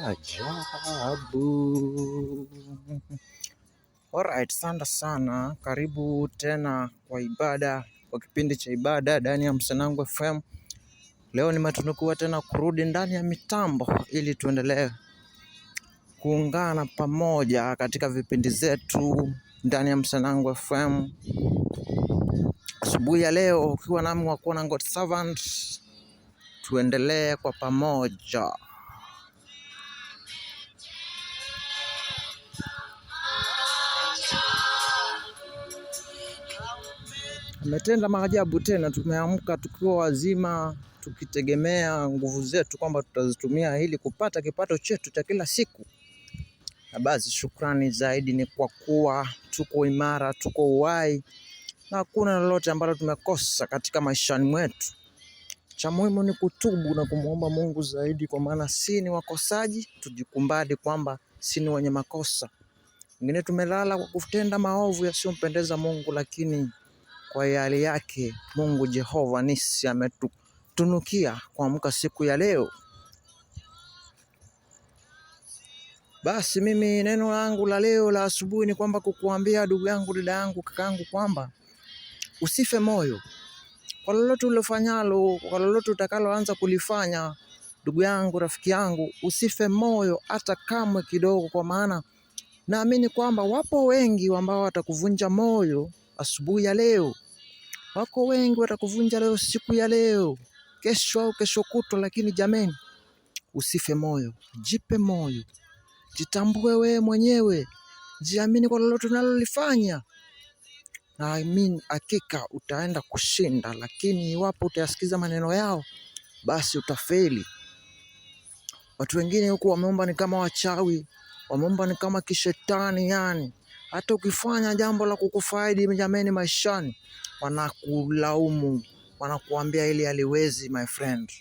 ajabu. Alright, asante sana. Karibu tena kwa ibada, kwa kipindi cha ibada ndani ya Msanangu FM. Leo nimetunukiwa tena kurudi ndani ya mitambo ili tuendelee kuungana pamoja katika vipindi zetu ndani ya Msanangu FM. Asubuhi ya leo ukiwa nami wa kuona God Servant, tuendelee kwa pamoja. Ametenda maajabu tena, tumeamka tukiwa wazima, tukitegemea nguvu zetu kwamba tutazitumia ili kupata kipato chetu cha kila siku. Na basi shukrani zaidi ni kwa kuwa tuko imara, tuko uhai na hakuna lolote ambalo tumekosa katika maishani mwetu. Cha muhimu ni kutubu na kumuomba Mungu zaidi, kwa maana si ni wakosaji, tujikumbali kwamba si ni wenye makosa. Wengine tumelala kwa kutenda maovu yasiyompendeza Mungu, lakini kwa hali yake Mungu Jehova Nisi ametunukia kuamka siku ya leo. Basi mimi neno langu la leo la asubuhi ni kwamba kukuambia ndugu yangu, dada yangu, kakaangu, kwamba usife moyo kwa lolote ulofanyalo, kwa lolote utakaloanza kulifanya. Ndugu yangu, rafiki yangu, usife moyo hata kamwe kidogo, kwa maana naamini kwamba wapo wengi ambao watakuvunja moyo asubuhi ya leo. Wako wengi watakuvunja leo, siku ya leo, kesho au kesho kutwa, lakini jameni, usife moyo, jipe moyo, jitambue wewe mwenyewe, jiamini kwa lolote unalolifanya. Naamini hakika utaenda kushinda, lakini iwapo utayasikiza maneno yao, basi utafeli. Watu wengine huku wameomba ni kama wachawi, wameomba ni kama kishetani, yani hata ukifanya jambo la kukufaidi jameni maishani, wanakulaumu, wanakuambia ili haliwezi. My friend,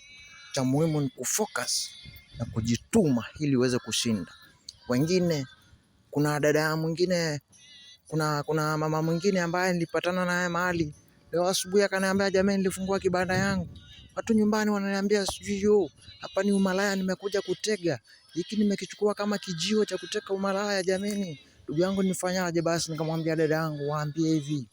cha muhimu ni kufocus na kujituma ili uweze kushinda. Wengine, kuna dada mwingine, kuna mama mwingine ambaye nilipatana naye mahali leo asubuhi, akaniambia jameni, nilifungua kibanda yangu, watu nyumbani wananiambia sijui hapa ni umalaya nimekuja kutega, hiki nimekichukua kama kijio cha kuteka umalaya. Jameni, ndugu yangu, nifanyaje? Basi nikamwambia dada yangu, waambie hivi,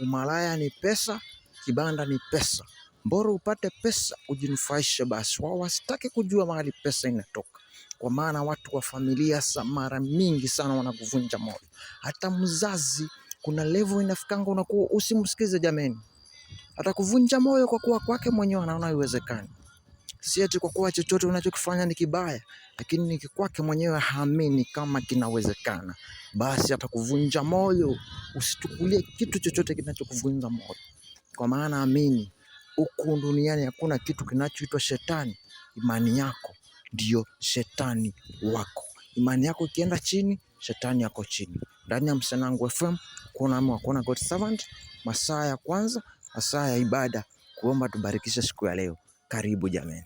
umalaya ni pesa, kibanda ni pesa. Mbora upate pesa ujinufaishe. Basi wao wasitaki kujua mahali pesa inatoka, kwa maana watu wa familia mara mingi sana wanakuvunja moyo. Hata mzazi kuna level inafikanga unakuwa usimsikize jameni, atakuvunja moyo kwa kuwa kwake mwenyewe anaona haiwezekani. Si eti kwa kuwa chochote unachokifanya ni kibaya, lakini ni kwake mwenyewe haamini kama kinawezekana, basi atakuvunja moyo. Usitukulie kitu chochote kinachokuvunja moyo, kwa maana amini, huku duniani hakuna kitu kinachoitwa shetani. Imani yako ndiyo shetani wako. Imani yako ikienda chini, shetani yako chini. Ndani ya Msanangu FM kuna God Servant, masaa ya kwanza, masaa ya ibada, kuomba tubarikishe siku ya leo. Karibu jameni.